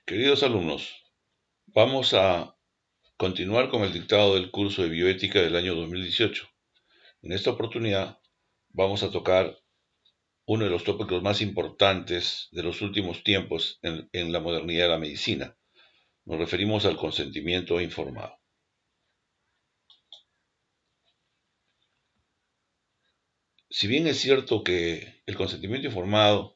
Queridos alumnos, vamos a continuar con el dictado del curso de bioética del año 2018. En esta oportunidad vamos a tocar uno de los tópicos más importantes de los últimos tiempos en la modernidad de la medicina. Nos referimos al consentimiento informado. Si bien es cierto que el consentimiento informado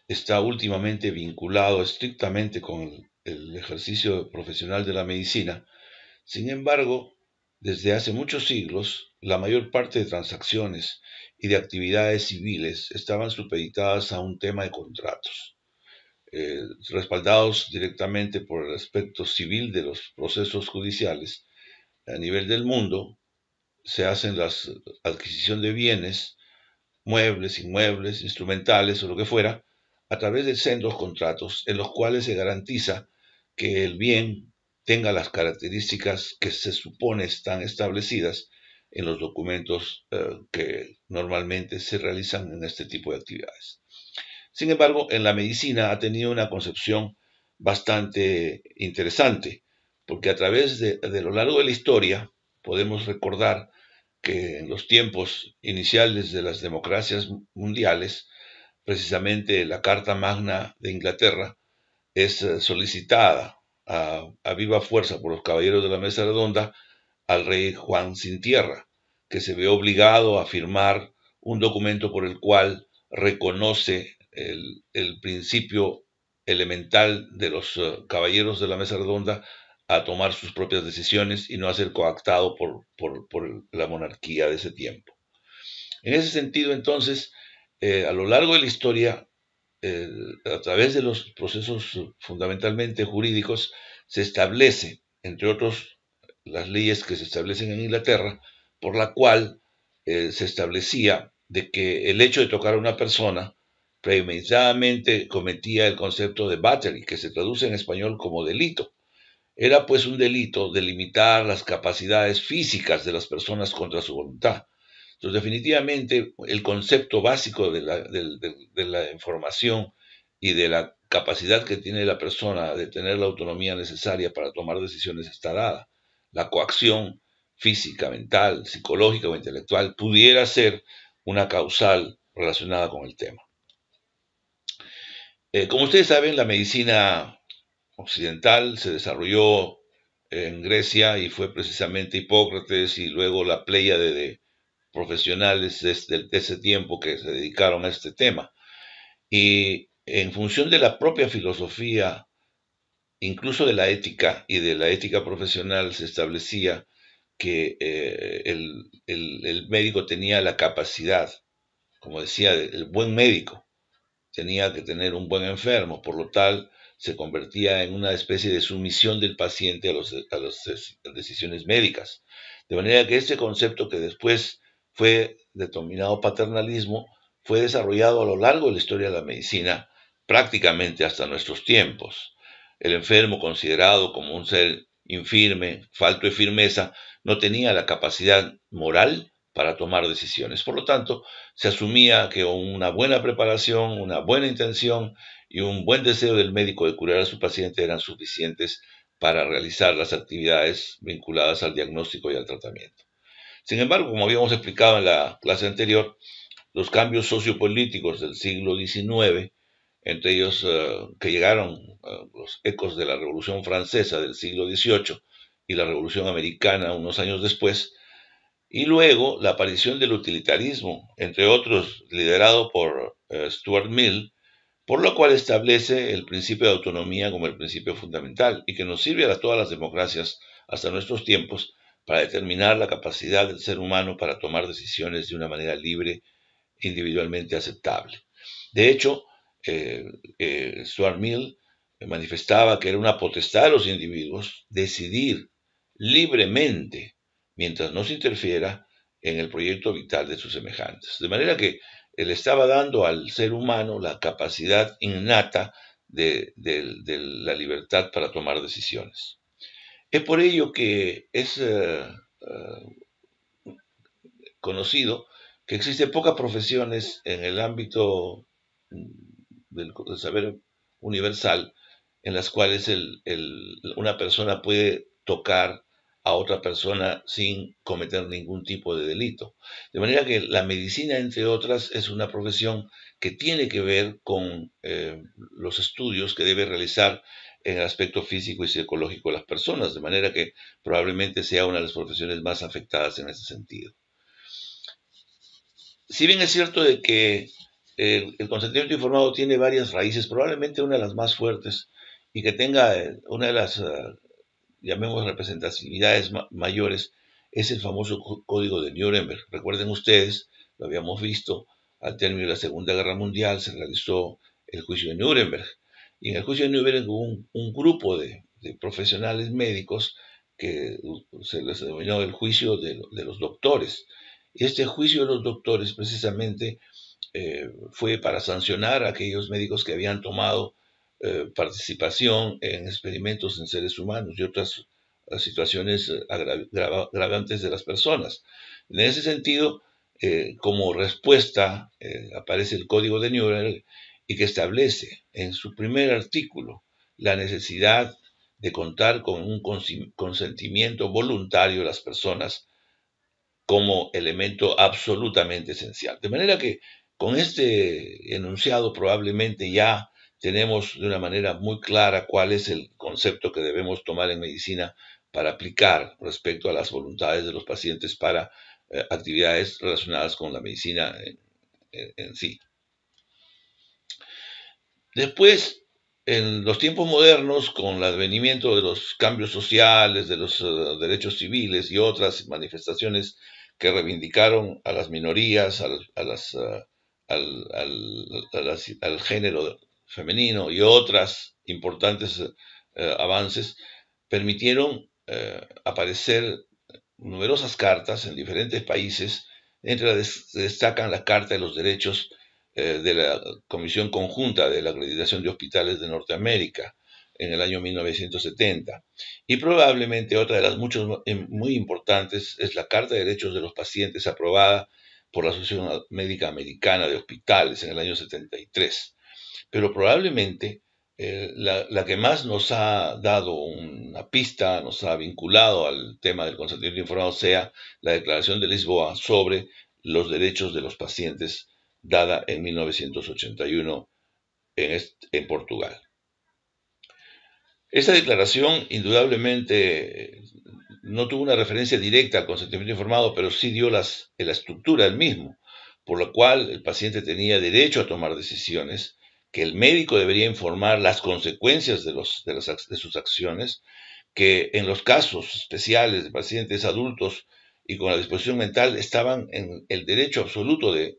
está últimamente vinculado estrictamente con el ejercicio profesional de la medicina, sin embargo, desde hace muchos siglos, la mayor parte de transacciones y de actividades civiles estaban supeditadas a un tema de contratos, respaldados directamente por el aspecto civil de los procesos judiciales. A nivel del mundo, se hacen la adquisición de bienes, muebles, inmuebles, instrumentales o lo que fuera, a través de sendos contratos en los cuales se garantiza que el bien tenga las características que se supone están establecidas en los documentos que normalmente se realizan en este tipo de actividades. Sin embargo, en la medicina ha tenido una concepción bastante interesante, porque a través de lo largo de la historia podemos recordar que en los tiempos iniciales de las democracias mundiales, precisamente la Carta Magna de Inglaterra es solicitada a viva fuerza por los caballeros de la Mesa Redonda al rey Juan Sin Tierra, que se ve obligado a firmar un documento por el cual reconoce el principio elemental de los caballeros de la Mesa Redonda a tomar sus propias decisiones y no a ser coactado por la monarquía de ese tiempo. En ese sentido, entonces, a lo largo de la historia, a través de los procesos fundamentalmente jurídicos, se establece, entre otros, las leyes que se establecen en Inglaterra, por la cual se establecía de que el hecho de tocar a una persona premeditadamente cometía el concepto de battery, que se traduce en español como delito. Era pues un delito delimitar las capacidades físicas de las personas contra su voluntad. Entonces, definitivamente, el concepto básico de la información y de la capacidad que tiene la persona de tener la autonomía necesaria para tomar decisiones está dada. La coacción física, mental, psicológica o intelectual pudiera ser una causal relacionada con el tema. Como ustedes saben, la medicina occidental se desarrolló en Grecia y fue precisamente Hipócrates y luego la pléyade de profesionales de ese tiempo que se dedicaron a este tema. Y en función de la propia filosofía, incluso de la ética y de la ética profesional, se establecía que el médico tenía la capacidad, como decía, el buen médico tenía que tener un buen enfermo, por lo tal se convertía en una especie de sumisión del paciente a las decisiones médicas. De manera que este concepto, que después fue denominado paternalismo, fue desarrollado a lo largo de la historia de la medicina, prácticamente hasta nuestros tiempos. El enfermo, considerado como un ser infirme, falto de firmeza, no tenía la capacidad moral para tomar decisiones. Por lo tanto, se asumía que una buena preparación, una buena intención y un buen deseo del médico de curar a su paciente eran suficientes para realizar las actividades vinculadas al diagnóstico y al tratamiento. Sin embargo, como habíamos explicado en la clase anterior, los cambios sociopolíticos del siglo XIX, entre ellos que llegaron los ecos de la Revolución Francesa del siglo XVIII y la Revolución Americana unos años después, y luego la aparición del utilitarismo, entre otros liderado por Stuart Mill, por lo cual establece el principio de autonomía como el principio fundamental y que nos sirve a todas las democracias hasta nuestros tiempos para determinar la capacidad del ser humano para tomar decisiones de una manera libre, individualmente aceptable. De hecho, Stuart Mill manifestaba que era una potestad de los individuos decidir libremente mientras no se interfiera en el proyecto vital de sus semejantes. De manera que él estaba dando al ser humano la capacidad innata de la libertad para tomar decisiones. Es por ello que es conocido que existen pocas profesiones en el ámbito del saber universal en las cuales una persona puede tocar a otra persona sin cometer ningún tipo de delito. De manera que la medicina, entre otras, es una profesión que tiene que ver con los estudios que debe realizar en el aspecto físico y psicológico de las personas, de manera que probablemente sea una de las profesiones más afectadas en ese sentido. Si bien es cierto de que el consentimiento informado tiene varias raíces, probablemente una de las más fuertes y que tenga una de las, llamemos, representatividades mayores, es el famoso Código de Nuremberg. Recuerden ustedes, lo habíamos visto, al término de la Segunda Guerra Mundial se realizó el juicio de Nuremberg. Y en el juicio de Nuremberg hubo un grupo de profesionales médicos que se les denominó el juicio de los doctores. Y este juicio de los doctores precisamente fue para sancionar a aquellos médicos que habían tomado participación en experimentos en seres humanos y otras situaciones agravantes de las personas. En ese sentido, como respuesta, aparece el Código de Nuremberg y que establece en su primer artículo la necesidad de contar con un consentimiento voluntario de las personas como elemento absolutamente esencial. De manera que con este enunciado probablemente ya tenemos de una manera muy clara cuál es el concepto que debemos tomar en medicina para aplicar respecto a las voluntades de los pacientes para actividades relacionadas con la medicina en sí. Después, en los tiempos modernos, con el advenimiento de los cambios sociales, de los derechos civiles y otras manifestaciones que reivindicaron a las minorías, al género femenino y otras importantes avances, permitieron aparecer numerosas cartas en diferentes países, entre las que destacan la Carta de los Derechos de la Comisión Conjunta de la Acreditación de Hospitales de Norteamérica en el año 1970. Y probablemente otra de las muchas muy importantes es la Carta de Derechos de los Pacientes aprobada por la Asociación Médica Americana de Hospitales en el año 73. Pero probablemente la que más nos ha dado una pista, nos ha vinculado al tema del consentimiento informado, sea la Declaración de Lisboa sobre los derechos de los pacientes, dada en 1981 en Portugal. Esta declaración indudablemente no tuvo una referencia directa al consentimiento informado, pero sí dio la estructura del mismo, por lo cual el paciente tenía derecho a tomar decisiones, que el médico debería informar las consecuencias de sus acciones, que en los casos especiales de pacientes adultos y con la disposición mental estaban en el derecho absoluto de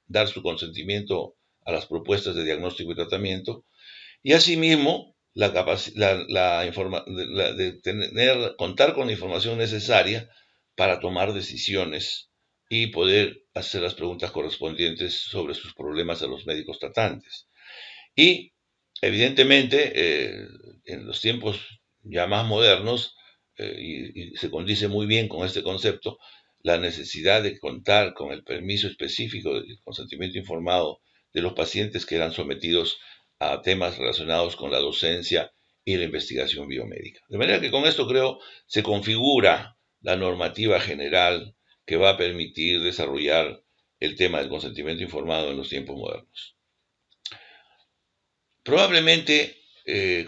dar su consentimiento a las propuestas de diagnóstico y tratamiento, y asimismo contar con la información necesaria para tomar decisiones y poder hacer las preguntas correspondientes sobre sus problemas a los médicos tratantes. Y evidentemente en los tiempos ya más modernos, y se condice muy bien con este concepto, la necesidad de contar con el permiso específico del consentimiento informado de los pacientes que eran sometidos a temas relacionados con la docencia y la investigación biomédica. De manera que con esto creo se configura la normativa general que va a permitir desarrollar el tema del consentimiento informado en los tiempos modernos. Probablemente,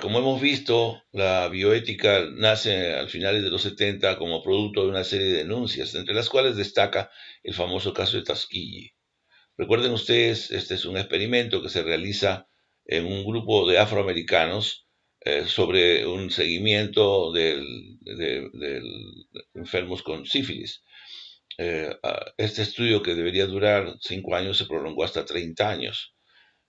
como hemos visto, la bioética nace al finales de los 70 como producto de una serie de denuncias, entre las cuales destaca el famoso caso de Tuskegee. Recuerden ustedes, este es un experimento que se realiza en un grupo de afroamericanos sobre un seguimiento de enfermos con sífilis. Este estudio, que debería durar 5 años, se prolongó hasta 30 años.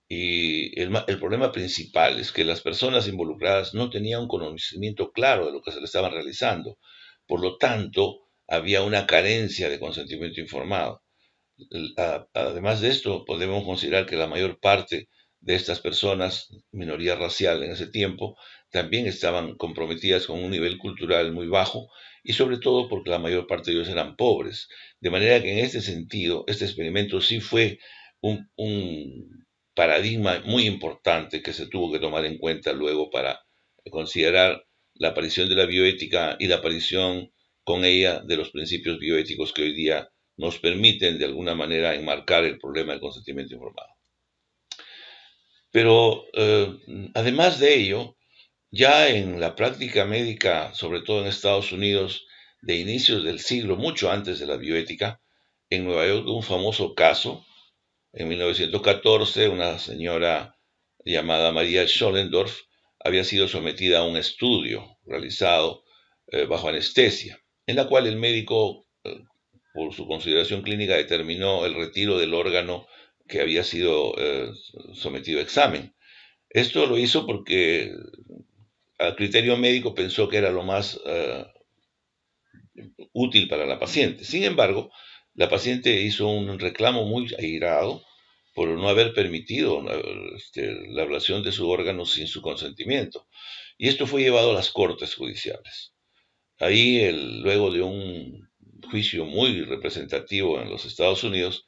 Y el problema principal es que las personas involucradas no tenían un conocimiento claro de lo que se le estaban realizando. Por lo tanto, había una carencia de consentimiento informado. Además de esto, podemos considerar que la mayor parte de estas personas, minoría racial en ese tiempo, también estaban comprometidas con un nivel cultural muy bajo y sobre todo porque la mayor parte de ellos eran pobres. De manera que en este sentido, este experimento sí fue un paradigma muy importante que se tuvo que tomar en cuenta luego para considerar la aparición de la bioética y la aparición con ella de los principios bioéticos que hoy día nos permiten de alguna manera enmarcar el problema del consentimiento informado. Pero además de ello, ya en la práctica médica, sobre todo en Estados Unidos, de inicios del siglo, mucho antes de la bioética, en Nueva York hubo un famoso caso. En 1914, una señora llamada María Schollendorf había sido sometida a un estudio realizado bajo anestesia, en la cual el médico, por su consideración clínica, determinó el retiro del órgano que había sido sometido a examen. Esto lo hizo porque al criterio médico pensó que era lo más útil para la paciente. Sin embargo, la paciente hizo un reclamo muy airado por no haber permitido la ablación de su órgano sin su consentimiento. Y esto fue llevado a las cortes judiciales. Ahí, luego de un juicio muy representativo en los Estados Unidos,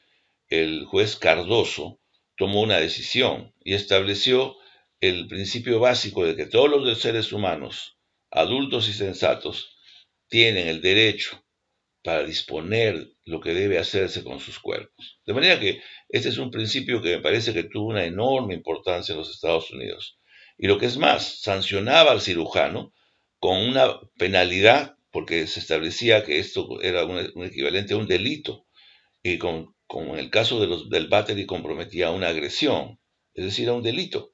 el juez Cardoso tomó una decisión y estableció el principio básico de que todos los seres humanos, adultos y sensatos, tienen el derecho para disponer lo que debe hacerse con sus cuerpos. De manera que este es un principio que me parece que tuvo una enorme importancia en los Estados Unidos. Y lo que es más, sancionaba al cirujano con una penalidad, porque se establecía que esto era un equivalente a un delito, y como en el caso del battery comprometía a una agresión, es decir, a un delito,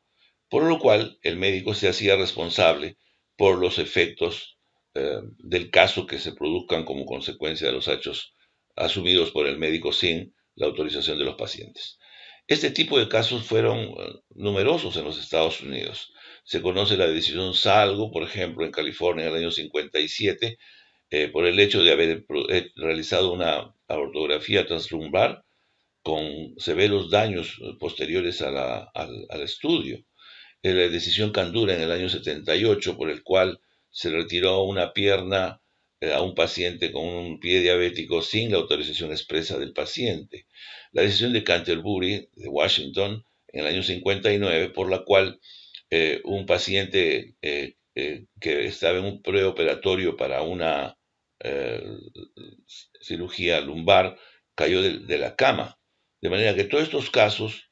por lo cual el médico se hacía responsable por los efectos del caso que se produzcan como consecuencia de los hechos asumidos por el médico sin la autorización de los pacientes. Este tipo de casos fueron numerosos en los Estados Unidos. Se conoce la decisión Salgo, por ejemplo, en California en el año 57, por el hecho de haber realizado una aortografía translumbar con severos daños posteriores al estudio. La decisión Candura en el año 78, por el cual se retiró una pierna a un paciente con un pie diabético sin la autorización expresa del paciente. La decisión de Canterbury, de Washington, en el año 59, por la cual un paciente que estaba en un preoperatorio para una cirugía lumbar cayó de la cama. De manera que todos estos casos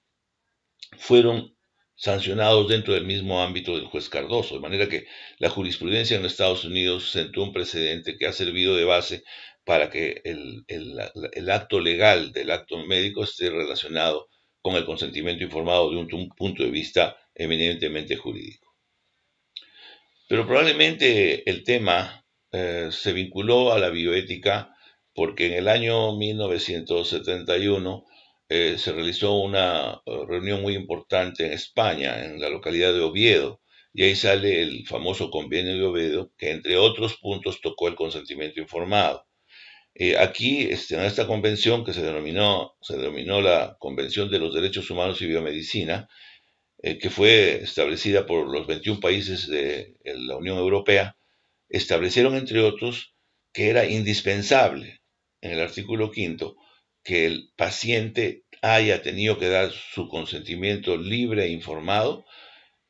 fueron sancionados dentro del mismo ámbito del juez Cardoso, de manera que la jurisprudencia en Estados Unidos sentó un precedente que ha servido de base para que el acto legal del acto médico esté relacionado con el consentimiento informado de un punto de vista eminentemente jurídico. Pero probablemente el tema se vinculó a la bioética porque en el año 1971 se realizó una reunión muy importante en España, en la localidad de Oviedo, y ahí sale el famoso Convenio de Oviedo, que entre otros puntos tocó el consentimiento informado. Aquí, en esta convención, que se denominó la Convención de los Derechos Humanos y Biomedicina, que fue establecida por los 21 países de la Unión Europea, establecieron, entre otros, que era indispensable, en el artículo 5, que el paciente haya tenido que dar su consentimiento libre e informado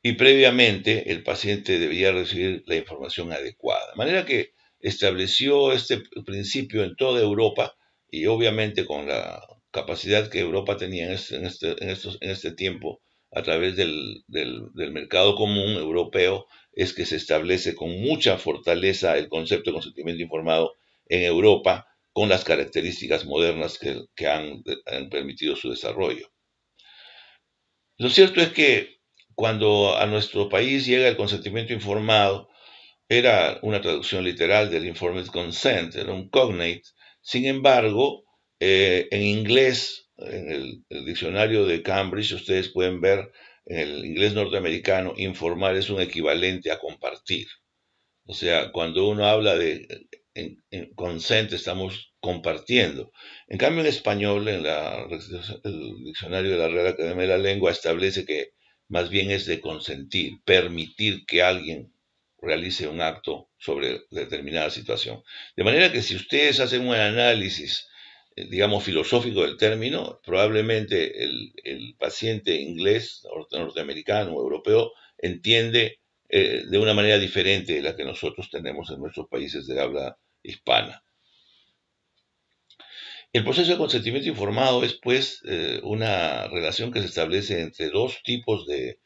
y previamente el paciente debía recibir la información adecuada. De manera que estableció este principio en toda Europa y obviamente con la capacidad que Europa tenía en este tiempo a través del mercado común europeo, es que se establece con mucha fortaleza el concepto de consentimiento informado en Europa, con las características modernas que han permitido su desarrollo. Lo cierto es que cuando a nuestro país llega el consentimiento informado, era una traducción literal del informed consent, era un cognate. Sin embargo, en inglés, en el diccionario de Cambridge, ustedes pueden ver en el inglés norteamericano, informar es un equivalente a compartir. O sea, cuando uno habla de consent, estamos compartiendo. En cambio, en español, el diccionario de la Real Academia de la Lengua establece que más bien es de consentir, permitir que alguien realice un acto sobre determinada situación. De manera que si ustedes hacen un análisis digamos, filosófico del término, probablemente el paciente inglés, norteamericano o europeo entiende de una manera diferente de la que nosotros tenemos en nuestros países de habla hispana. El proceso de consentimiento informado es, pues, una relación que se establece entre dos tipos de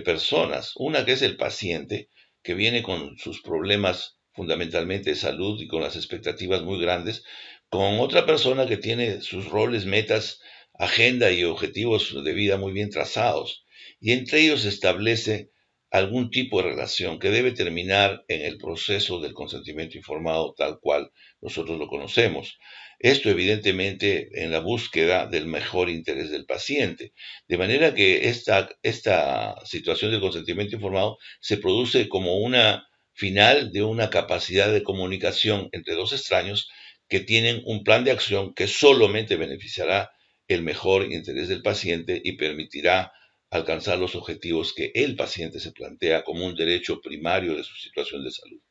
personas. Una que es el paciente, que viene con sus problemas fundamentalmente de salud y con las expectativas muy grandes, con otra persona que tiene sus roles, metas, agenda y objetivos de vida muy bien trazados. Y entre ellos se establece algún tipo de relación que debe terminar en el proceso del consentimiento informado tal cual nosotros lo conocemos. Esto evidentemente en la búsqueda del mejor interés del paciente. De manera que esta situación del consentimiento informado se produce como una final de una capacidad de comunicación entre dos extraños que tienen un plan de acción que solamente beneficiará el mejor interés del paciente y permitirá alcanzar los objetivos que el paciente se plantea como un derecho primario de su situación de salud.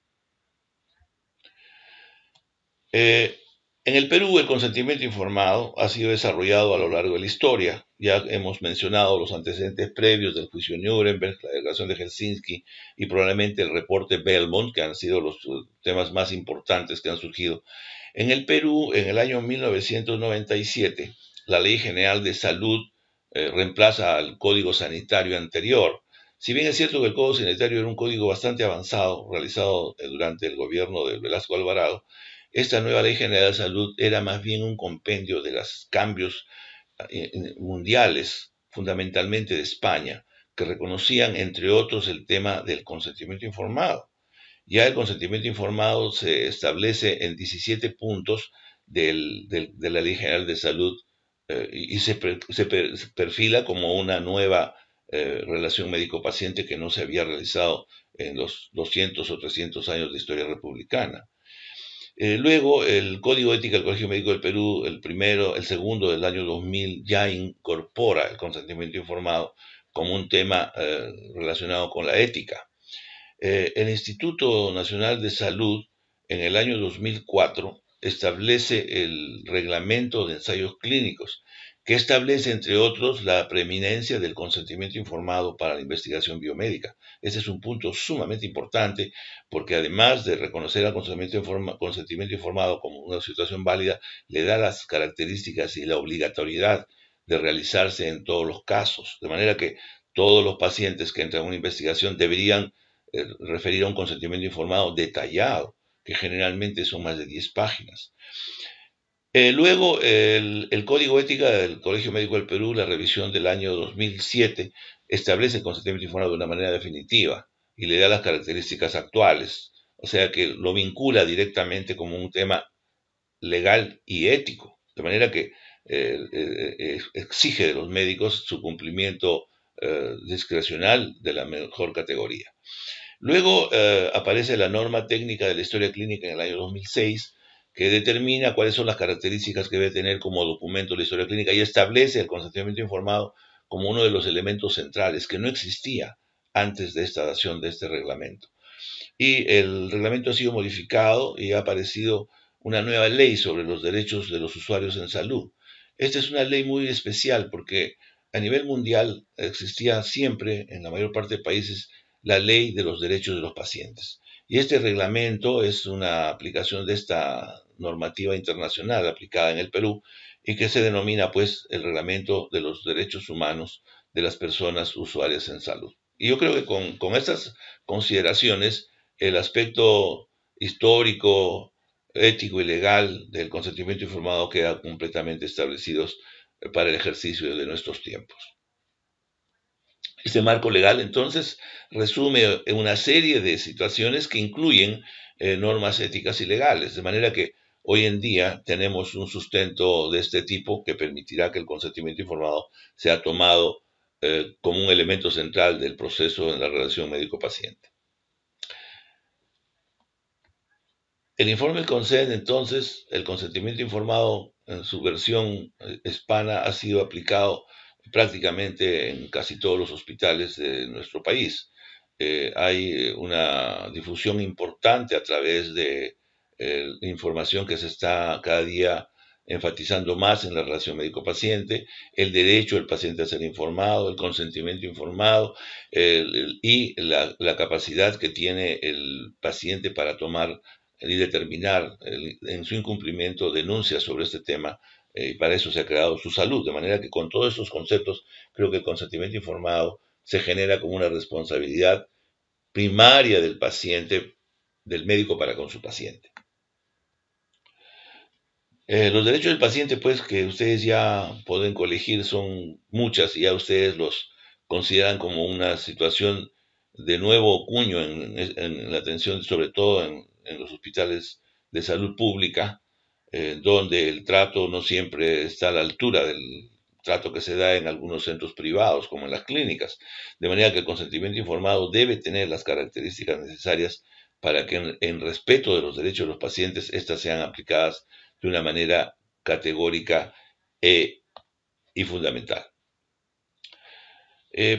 En el Perú, el consentimiento informado ha sido desarrollado a lo largo de la historia. Ya hemos mencionado los antecedentes previos del juicio Nuremberg, la declaración de Helsinki y probablemente el reporte Belmont, que han sido los temas más importantes que han surgido. En el Perú, en el año 1997, la Ley General de Salud reemplaza al Código Sanitario anterior. Si bien es cierto que el Código Sanitario era un código bastante avanzado, realizado durante el gobierno de Velasco Alvarado, esta nueva Ley General de Salud era más bien un compendio de los cambios mundiales, fundamentalmente de España, que reconocían, entre otros, el tema del consentimiento informado. Ya el consentimiento informado se establece en 17 puntos de la Ley General de Salud y se perfila como una nueva relación médico-paciente que no se había realizado en los 200 o 300 años de historia republicana. Luego, el Código Ética del Colegio Médico del Perú, el segundo del año 2000, ya incorpora el consentimiento informado como un tema relacionado con la ética. El Instituto Nacional de Salud, en el año 2004, establece el reglamento de ensayos clínicos, que establece, entre otros, la preeminencia del consentimiento informado para la investigación biomédica. Ese es un punto sumamente importante porque además de reconocer al consentimiento informado como una situación válida, le da las características y la obligatoriedad de realizarse en todos los casos, de manera que todos los pacientes que entran a una investigación deberían referir a un consentimiento informado detallado, que generalmente son más de 10 páginas. Luego, el Código Ética del Colegio Médico del Perú, la revisión del año 2007, establece el consentimiento informado de una manera definitiva y le da las características actuales, o sea que lo vincula directamente como un tema legal y ético, de manera que exige de los médicos su cumplimiento discrecional de la mejor categoría. Luego aparece la norma técnica de la historia clínica en el año 2006, que determina cuáles son las características que debe tener como documento la historia clínica y establece el consentimiento informado como uno de los elementos centrales que no existía antes de esta dación de este reglamento. Y el reglamento ha sido modificado y ha aparecido una nueva ley sobre los derechos de los usuarios en salud. Esta es una ley muy especial porque a nivel mundial existía siempre, en la mayor parte de países, la ley de los derechos de los pacientes. Y este reglamento es una aplicación de esta normativa internacional aplicada en el Perú y que se denomina pues el reglamento de los derechos humanos de las personas usuarias en salud. Y yo creo que con estas consideraciones el aspecto histórico, ético y legal del consentimiento informado queda completamente establecidos para el ejercicio de nuestros tiempos. Este marco legal, entonces, resume una serie de situaciones que incluyen normas éticas y legales, de manera que hoy en día tenemos un sustento de este tipo que permitirá que el consentimiento informado sea tomado como un elemento central del proceso en la relación médico-paciente. El informe del CONSEN, entonces, el consentimiento informado en su versión hispana ha sido aplicado prácticamente en casi todos los hospitales de nuestro país. Hay una difusión importante a través de información que se está cada día enfatizando más en la relación médico-paciente, el derecho del paciente a ser informado, el consentimiento informado y la capacidad que tiene el paciente para tomar y determinar en su incumplimiento denuncias sobre este tema. Y para eso se ha creado su salud, de manera que con todos estos conceptos creo que el consentimiento informado se genera como una responsabilidad primaria del paciente, del médico para con su paciente. Los derechos del paciente, pues, que ustedes ya pueden colegir son muchas y ya ustedes los consideran como una situación de nuevo cuño en la atención, sobre todo en los hospitales de salud pública, donde el trato no siempre está a la altura del trato que se da en algunos centros privados, como en las clínicas. De manera que el consentimiento informado debe tener las características necesarias para que en respeto de los derechos de los pacientes, éstas sean aplicadas de una manera categórica y fundamental.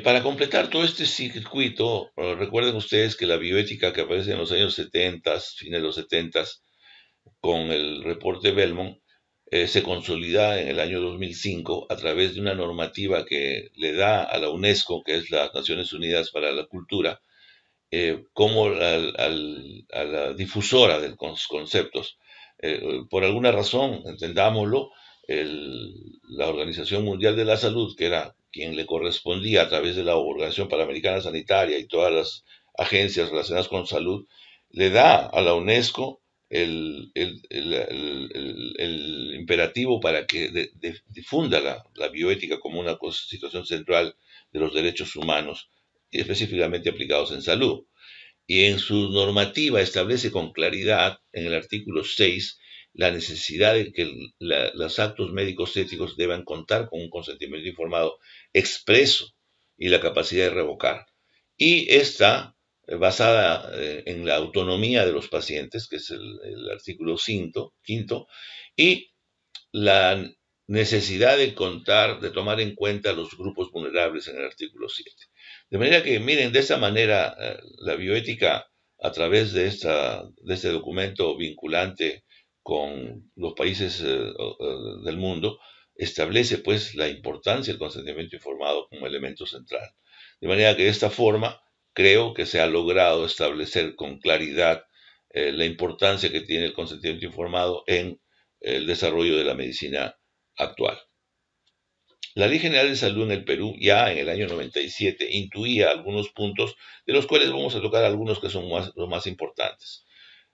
Para completar todo este circuito, recuerden ustedes que la bioética que aparece en los años 70, fines de los 70, con el reporte Belmont, se consolida en el año 2005 a través de una normativa que le da a la UNESCO, que es las Naciones Unidas para la Cultura, como a la difusora de los conceptos. Por alguna razón, entendámoslo, la Organización Mundial de la Salud, que era quien le correspondía a través de la Organización Panamericana Sanitaria y todas las agencias relacionadas con salud, le da a la UNESCO el imperativo para que difunda la bioética como una situación central de los derechos humanos, y específicamente aplicados en salud. Y en su normativa establece con claridad, en el artículo 6, la necesidad de que los actos médicos éticos deban contar con un consentimiento informado expreso y la capacidad de revocar. Y está basada en la autonomía de los pacientes, que es el artículo quinto, y la necesidad de contar, de tomar en cuenta los grupos vulnerables en el artículo 7. De manera que, miren, de esa manera, la bioética, a través de este documento vinculante con los países del mundo, establece pues la importancia del consentimiento informado como elemento central. De manera que de esta forma creo que se ha logrado establecer con claridad la importancia que tiene el consentimiento informado en el desarrollo de la medicina actual. La Ley General de Salud en el Perú, ya en el año 97, intuía algunos puntos, de los cuales vamos a tocar algunos que son los más importantes.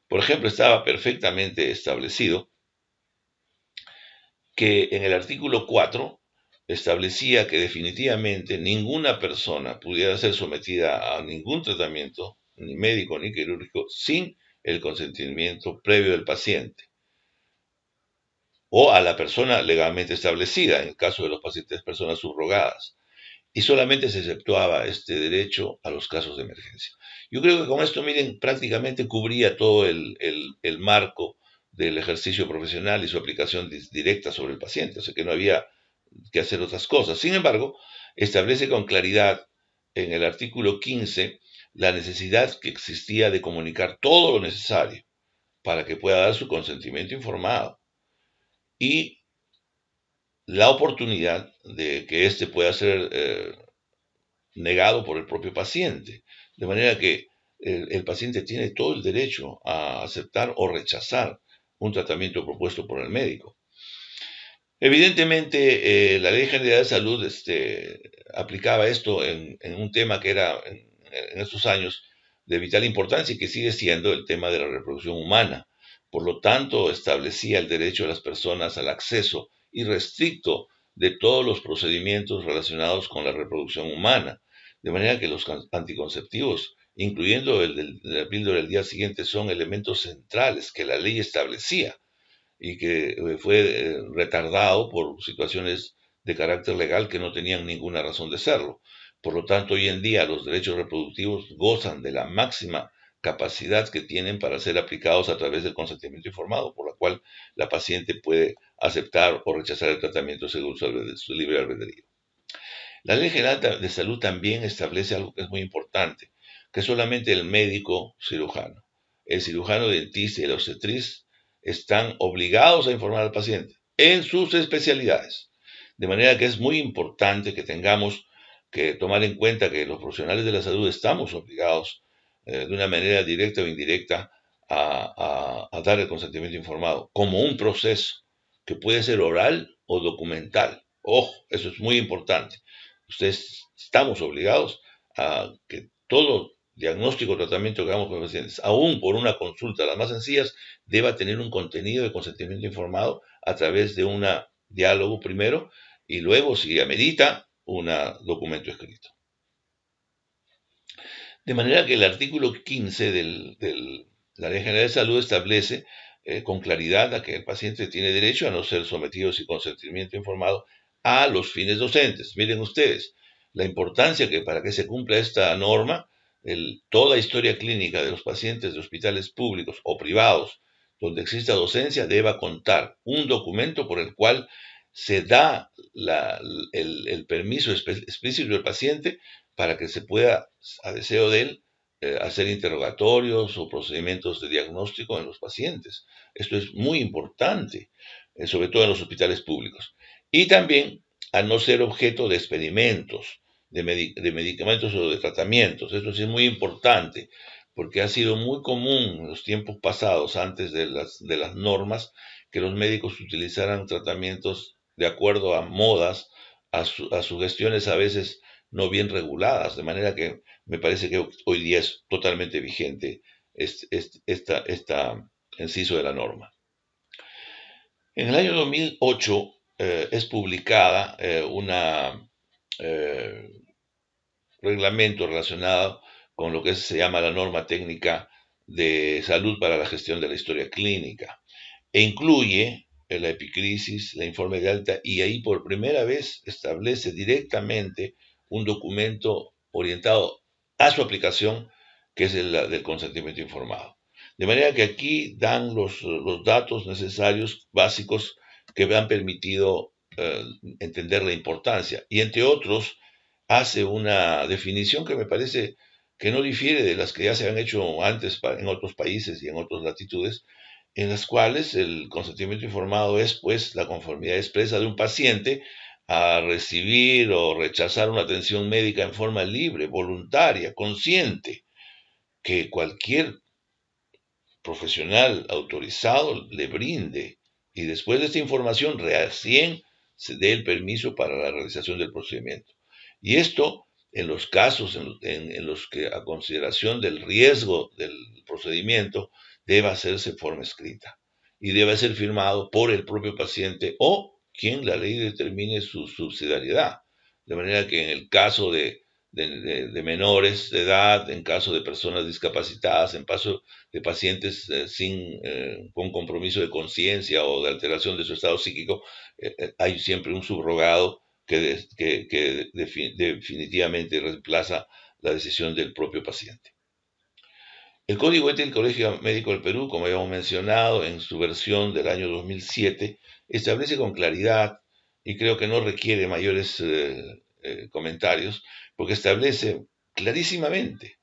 Por ejemplo, estaba perfectamente establecido que en el artículo 4 establecía que definitivamente ninguna persona pudiera ser sometida a ningún tratamiento, ni médico ni quirúrgico, sin el consentimiento previo del paciente o a la persona legalmente establecida, en el caso de los pacientes, personas subrogadas. Y solamente se exceptuaba este derecho a los casos de emergencia. Yo creo que con esto, miren, prácticamente cubría todo el marco del ejercicio profesional y su aplicación directa sobre el paciente, o sea que no había que hacer otras cosas. Sin embargo, establece con claridad en el artículo 15 la necesidad que existía de comunicar todo lo necesario para que pueda dar su consentimiento informado y la oportunidad de que éste pueda ser negado por el propio paciente. De manera que el paciente tiene todo el derecho a aceptar o rechazar un tratamiento propuesto por el médico. Evidentemente, la Ley General de Salud aplicaba esto en un tema que era en estos años de vital importancia y que sigue siendo el tema de la reproducción humana. Por lo tanto, establecía el derecho de las personas al acceso irrestricto de todos los procedimientos relacionados con la reproducción humana. De manera que los anticonceptivos, incluyendo el de la píldora del día siguiente, son elementos centrales que la ley establecía y que fue retardado por situaciones de carácter legal que no tenían ninguna razón de serlo. Por lo tanto, hoy en día los derechos reproductivos gozan de la máxima capacidad que tienen para ser aplicados a través del consentimiento informado, por la cual la paciente puede aceptar o rechazar el tratamiento según su libre albedrío. La Ley General de Salud también establece algo que es muy importante, que solamente el médico cirujano, el cirujano dentista y el obstetriz están obligados a informar al paciente. en sus especialidades. De manera que es muy importante que tengamos que tomar en cuenta que los profesionales de la salud estamos obligados de una manera directa o indirecta a dar el consentimiento informado como un proceso que puede ser oral o documental. Ojo, eso es muy importante. Ustedes estamos obligados a que todo diagnóstico o tratamiento que hagamos con los pacientes, aún por una consulta, las más sencillas, deba tener un contenido de consentimiento informado a través de un diálogo primero y luego, si amerita, un documento escrito. De manera que el artículo 15 de la Ley General de Salud establece con claridad a que el paciente tiene derecho a no ser sometido sin consentimiento informado a los fines docentes. Miren ustedes, la importancia que para que se cumpla esta norma, toda historia clínica de los pacientes de hospitales públicos o privados donde exista docencia deba contar un documento por el cual se da el permiso explícito del paciente para que se pueda, a deseo de él, hacer interrogatorios o procedimientos de diagnóstico en los pacientes. Esto es muy importante, sobre todo en los hospitales públicos. Y también a no ser objeto de experimentos, de medicamentos o de tratamientos. Esto sí es muy importante, porque ha sido muy común en los tiempos pasados, antes de las normas, que los médicos utilizaran tratamientos de acuerdo a modas, a sugestiones a veces no bien reguladas, de manera que me parece que hoy día es totalmente vigente esta inciso de la norma. En el año 2008 es publicada un reglamento relacionado con lo que se llama la norma técnica de salud para la gestión de la historia clínica e incluye la epicrisis, la informe de alta, y ahí por primera vez establece directamente un documento orientado a su aplicación, que es el del consentimiento informado. De manera que aquí dan los datos necesarios, básicos, que me han permitido entender la importancia. Y entre otros, hace una definición que me parece que no difiere de las que ya se han hecho antes en otros países y en otras latitudes, en las cuales el consentimiento informado es, pues, la conformidad expresa de un paciente a recibir o rechazar una atención médica en forma libre, voluntaria, consciente, que cualquier profesional autorizado le brinde, y después de esta información recién se dé el permiso para la realización del procedimiento. Y esto en los casos en los que a consideración del riesgo del procedimiento debe hacerse en forma escrita y debe ser firmado por el propio paciente o quien la ley determine su subsidiariedad. De manera que en el caso de menores de edad, en caso de personas discapacitadas, en caso de pacientes con compromiso de conciencia o de alteración de su estado psíquico, hay siempre un subrogado que definitivamente reemplaza la decisión del propio paciente. El Código Ético del Colegio Médico del Perú, como habíamos mencionado, en su versión del año 2007, establece con claridad, y creo que no requiere mayores comentarios, porque establece clarísimamente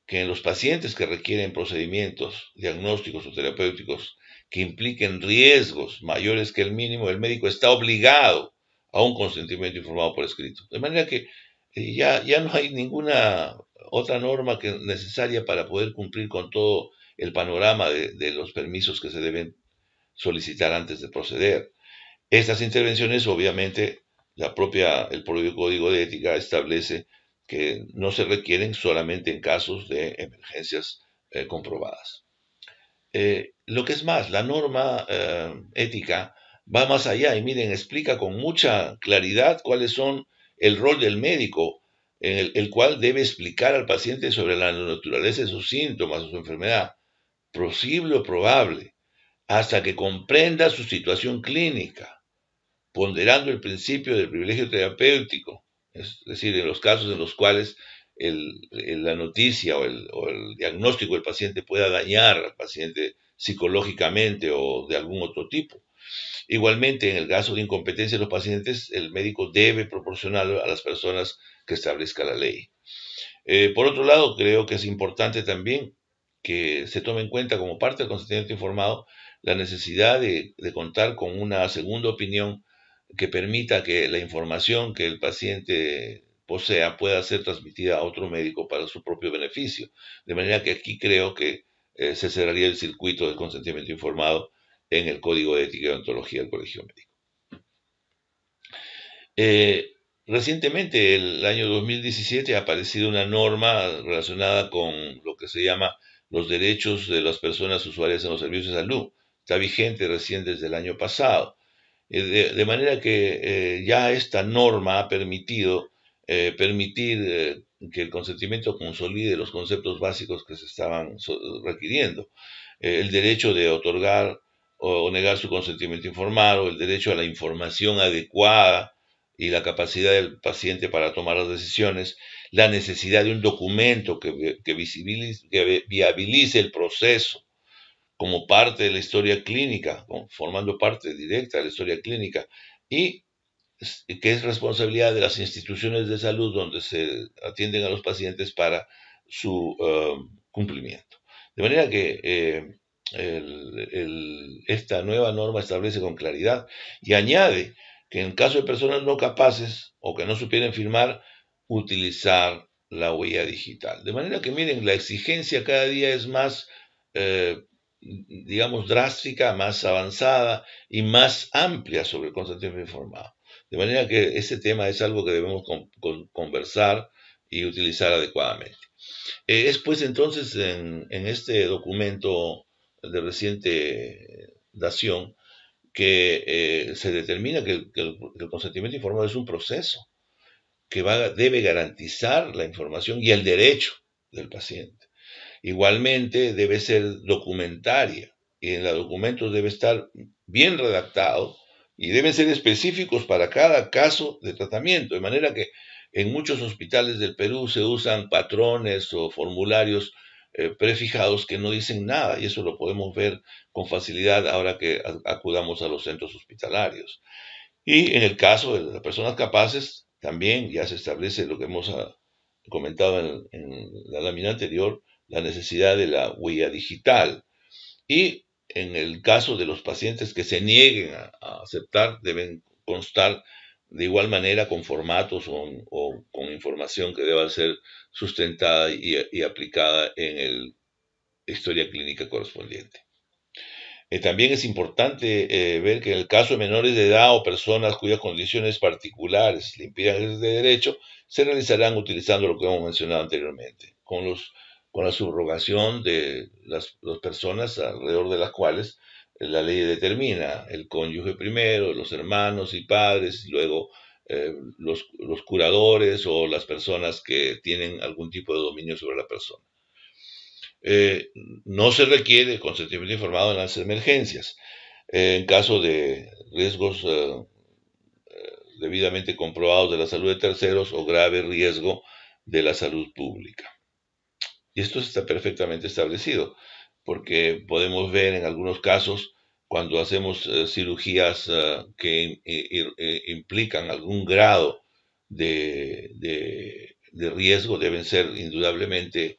que en los pacientes que requieren procedimientos diagnósticos o terapéuticos que impliquen riesgos mayores que el mínimo, el médico está obligado a un consentimiento informado por escrito. De manera que ya no hay ninguna otra norma necesaria para poder cumplir con todo el panorama de los permisos que se deben solicitar antes de proceder. Estas intervenciones, obviamente, el propio Código de Ética establece que no se requieren solamente en casos de emergencias comprobadas. Lo que es más, la norma ética va más allá y miren, explica con mucha claridad cuáles son el rol del médico, en el cual debe explicar al paciente sobre la naturaleza de sus síntomas o su enfermedad, posible o probable, hasta que comprenda su situación clínica, ponderando el principio del privilegio terapéutico, es decir, en los casos en los cuales la noticia o el diagnóstico del paciente pueda dañar al paciente psicológicamente o de algún otro tipo. Igualmente, en el caso de incompetencia de los pacientes, el médico debe proporcionarlo a las personas que establezca la ley. Por otro lado, creo que es importante también que se tome en cuenta como parte del consentimiento informado la necesidad de contar con una segunda opinión que permita que la información que el paciente posea pueda ser transmitida a otro médico para su propio beneficio. De manera que aquí creo que se cerraría el circuito del consentimiento informado en el Código de Ética y Ontología del Colegio Médico. Recientemente, el año 2017, ha aparecido una norma relacionada con lo que se llama los derechos de las personas usuarias en los servicios de salud. Está vigente recién desde el año pasado. De manera que ya esta norma ha permitido que el consentimiento consolide los conceptos básicos que se estaban requiriendo. El derecho de otorgar o negar su consentimiento informado, el derecho a la información adecuada y la capacidad del paciente para tomar las decisiones, la necesidad de un documento que viabilice el proceso como parte de la historia clínica, formando parte directa de la historia clínica, y que es responsabilidad de las instituciones de salud donde se atienden a los pacientes para su cumplimiento. De manera que esta nueva norma establece con claridad y añade que en caso de personas no capaces o que no supieran firmar, utilizar la huella digital. De manera que, miren, la exigencia cada día es más, digamos, drástica, más avanzada y más amplia sobre el consentimiento informado. De manera que ese tema es algo que debemos conversar y utilizar adecuadamente. Es pues entonces en este documento de reciente dación que se determina que el consentimiento informado es un proceso que debe garantizar la información y el derecho del paciente. Igualmente debe ser documentaria y en los documentos debe estar bien redactado y deben ser específicos para cada caso de tratamiento, de manera que en muchos hospitales del Perú se usan patrones o formularios prefijados que no dicen nada, y eso lo podemos ver con facilidad ahora que acudamos a los centros hospitalarios. Y en el caso de las personas capaces, también ya se establece lo que hemos comentado en la lámina anterior, la necesidad de la huella digital. Y en el caso de los pacientes que se nieguen a aceptar, deben constar de igual manera con formatos o con información que deba ser sustentada y aplicada en la historia clínica correspondiente. También es importante ver que en el caso de menores de edad o personas cuyas condiciones particulares le impidan ejercer de derecho, se realizarán utilizando lo que hemos mencionado anteriormente, con la subrogación de las personas alrededor de las cuales la ley determina, el cónyuge primero, los hermanos y padres, y luego los curadores o las personas que tienen algún tipo de dominio sobre la persona. No se requiere consentimiento informado en las emergencias. En caso de riesgos debidamente comprobados de la salud de terceros o grave riesgo de la salud pública. Y esto está perfectamente establecido, porque podemos ver en algunos casos cuando hacemos cirugías que implican algún grado de riesgo, deben ser indudablemente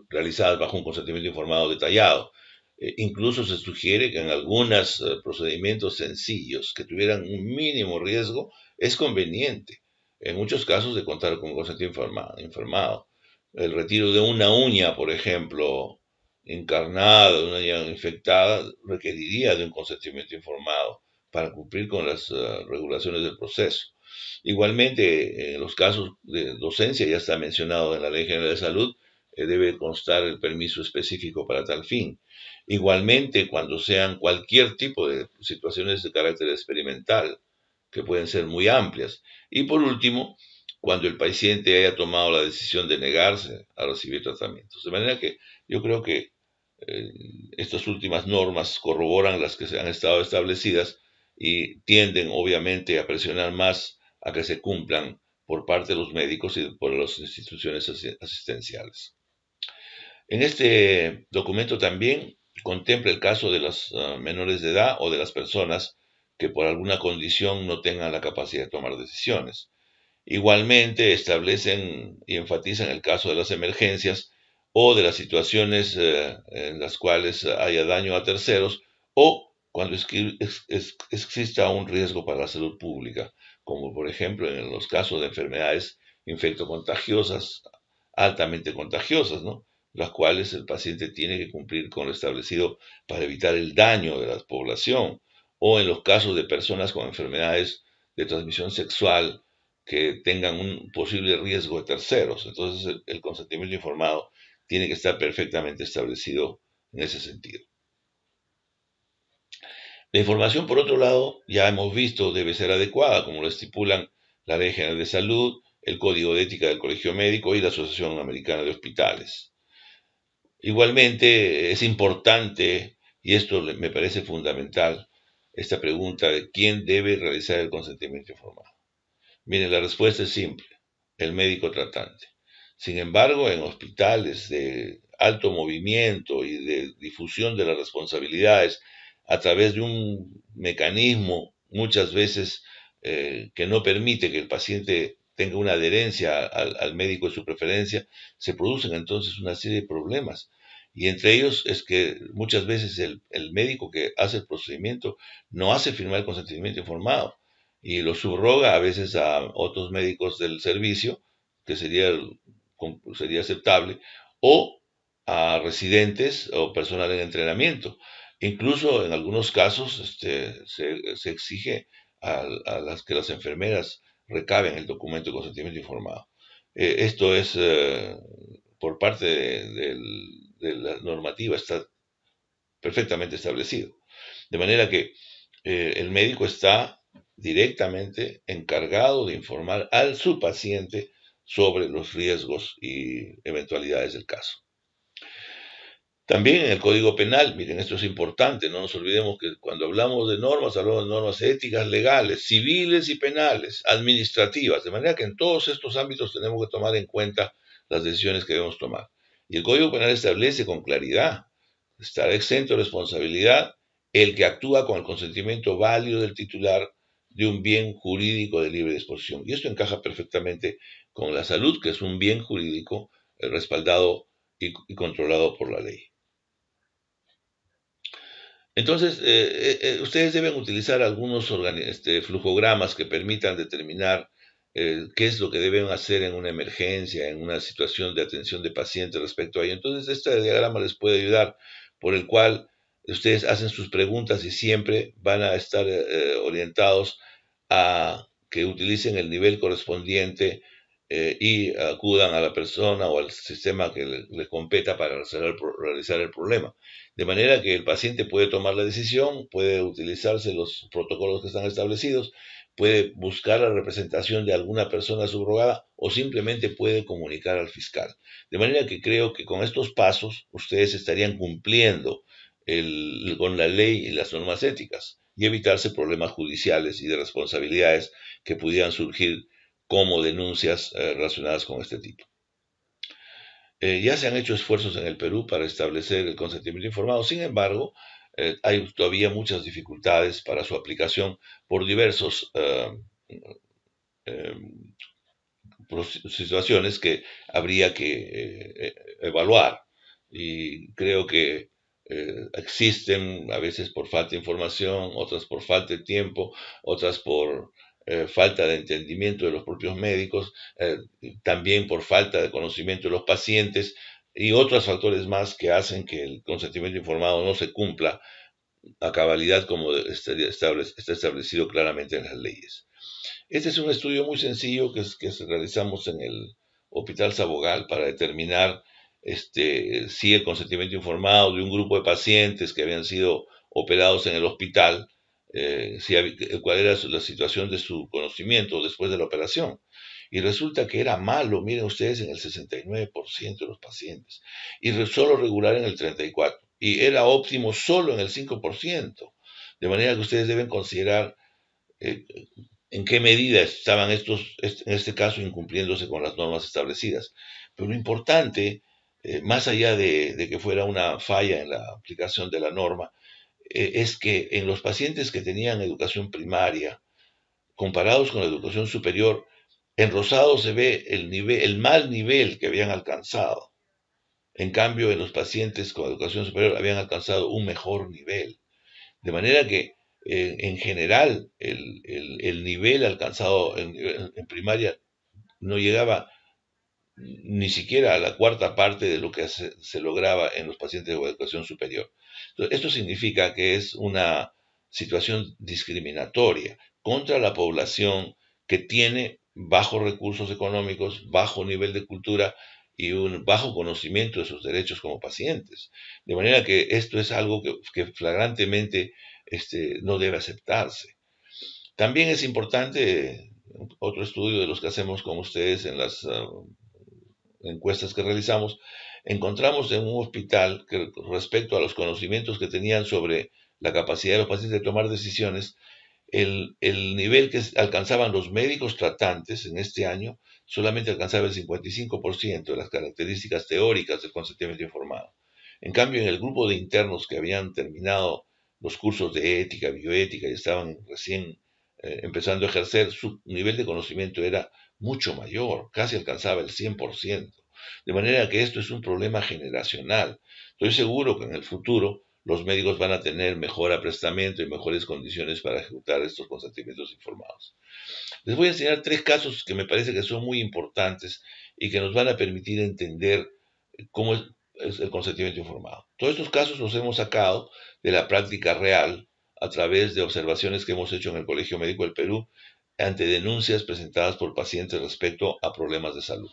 realizadas bajo un consentimiento informado detallado. Incluso se sugiere que en algunos procedimientos sencillos que tuvieran un mínimo riesgo, es conveniente, en muchos casos, de contar con consentimiento informado. El retiro de una uña, por ejemplo, encarnada, de una uña infectada, requeriría de un consentimiento informado para cumplir con las regulaciones del proceso. Igualmente, en los casos de docencia, ya está mencionado en la Ley General de Salud, debe constar el permiso específico para tal fin. Igualmente, cuando sean cualquier tipo de situaciones de carácter experimental, que pueden ser muy amplias. Y por último, cuando el paciente haya tomado la decisión de negarse a recibir tratamientos. De manera que yo creo que estas últimas normas corroboran las que se han estado establecidas y tienden obviamente a presionar más a que se cumplan por parte de los médicos y por las instituciones asistenciales. En este documento también contempla el caso de los menores de edad o de las personas que por alguna condición no tengan la capacidad de tomar decisiones. Igualmente establecen y enfatizan el caso de las emergencias o de las situaciones en las cuales haya daño a terceros, o cuando exista un riesgo para la salud pública, como por ejemplo en los casos de enfermedades infectocontagiosas, altamente contagiosas, ¿no? Las cuales el paciente tiene que cumplir con lo establecido para evitar el daño de la población, o en los casos de personas con enfermedades de transmisión sexual que tengan un posible riesgo de terceros. Entonces, el consentimiento informado tiene que estar perfectamente establecido en ese sentido. La información, por otro lado, ya hemos visto, debe ser adecuada, como lo estipulan la Ley General de Salud, el Código de Ética del Colegio Médico y la Asociación Americana de Hospitales. Igualmente, es importante, y esto me parece fundamental, esta pregunta de quién debe realizar el consentimiento informado. Miren, la respuesta es simple, el médico tratante. Sin embargo, en hospitales de alto movimiento y de difusión de las responsabilidades a través de un mecanismo muchas veces que no permite que el paciente tenga una adherencia al médico de su preferencia, se producen entonces una serie de problemas. Y entre ellos es que muchas veces el médico que hace el procedimiento no hace firmar el consentimiento informado y lo subroga a veces a otros médicos del servicio, que sería aceptable, o a residentes o personal en entrenamiento. Incluso en algunos casos se exige a las que las enfermeras recaben el documento de consentimiento informado. Esto es por parte de la normativa, está perfectamente establecido. De manera que el médico está directamente encargado de informar a su paciente sobre los riesgos y eventualidades del caso. También en el Código Penal, miren, esto es importante, no nos olvidemos que cuando hablamos de normas éticas legales, civiles y penales, administrativas, de manera que en todos estos ámbitos tenemos que tomar en cuenta las decisiones que debemos tomar. Y el Código Penal establece con claridad, estará exento de responsabilidad el que actúa con el consentimiento válido del titular de un bien jurídico de libre disposición. Y esto encaja perfectamente con la salud, que es un bien jurídico respaldado y controlado por la ley. Entonces, ustedes deben utilizar algunos flujogramas que permitan determinar qué es lo que deben hacer en una emergencia, en una situación de atención de pacientes respecto a ello. Entonces, este diagrama les puede ayudar, por el cual ustedes hacen sus preguntas y siempre van a estar orientados a que utilicen el nivel correspondiente y acudan a la persona o al sistema que les competa para realizar el problema. De manera que el paciente puede tomar la decisión, puede utilizarse los protocolos que están establecidos, puede buscar la representación de alguna persona subrogada o simplemente puede comunicar al fiscal. De manera que creo que con estos pasos ustedes estarían cumpliendo con la ley y las normas éticas y evitarse problemas judiciales y de responsabilidades que pudieran surgir como denuncias relacionadas con este tipo. Ya se han hecho esfuerzos en el Perú para establecer el consentimiento informado, sin embargo, hay todavía muchas dificultades para su aplicación por diversas situaciones que habría que evaluar. Y creo que existen a veces por falta de información, otras por falta de tiempo, otras por falta de entendimiento de los propios médicos, también por falta de conocimiento de los pacientes y otros factores más que hacen que el consentimiento informado no se cumpla a cabalidad como está establecido claramente en las leyes. Este es un estudio muy sencillo que realizamos en el Hospital Sabogal para determinar si el consentimiento informado de un grupo de pacientes que habían sido operados en el hospital, cuál era la situación de su conocimiento después de la operación. Y resulta que era malo, miren ustedes, en el 69% de los pacientes, y solo regular en el 34%, y era óptimo solo en el 5%. De manera que ustedes deben considerar en qué medida estaban en este caso, incumpliéndose con las normas establecidas. Pero lo importante, más allá de que fuera una falla en la aplicación de la norma, es que en los pacientes que tenían educación primaria, comparados con la educación superior, en rosado se ve el mal nivel que habían alcanzado. En cambio, en los pacientes con educación superior habían alcanzado un mejor nivel. De manera que, en general, el nivel alcanzado en primaria no llegaba ni siquiera a la cuarta parte de lo que se lograba en los pacientes de educación superior. Entonces, esto significa que es una situación discriminatoria contra la población que tiene bajos recursos económicos, bajo nivel de cultura y un bajo conocimiento de sus derechos como pacientes. De manera que esto es algo que flagrantemente no debe aceptarse. También es importante otro estudio de los que hacemos con ustedes en las encuestas que realizamos, encontramos en un hospital que respecto a los conocimientos que tenían sobre la capacidad de los pacientes de tomar decisiones, el nivel que alcanzaban los médicos tratantes en este año solamente alcanzaba el 55% de las características teóricas del consentimiento informado. En cambio, en el grupo de internos que habían terminado los cursos de ética, bioética y estaban recién empezando a ejercer, su nivel de conocimiento era mucho mayor, casi alcanzaba el 100%. De manera que esto es un problema generacional. Estoy seguro que en el futuro los médicos van a tener mejor aprestamiento y mejores condiciones para ejecutar estos consentimientos informados. Les voy a enseñar 3 casos que me parece que son muy importantes y que nos van a permitir entender cómo es el consentimiento informado. Todos estos casos los hemos sacado de la práctica real a través de observaciones que hemos hecho en el Colegio Médico del Perú ante denuncias presentadas por pacientes respecto a problemas de salud.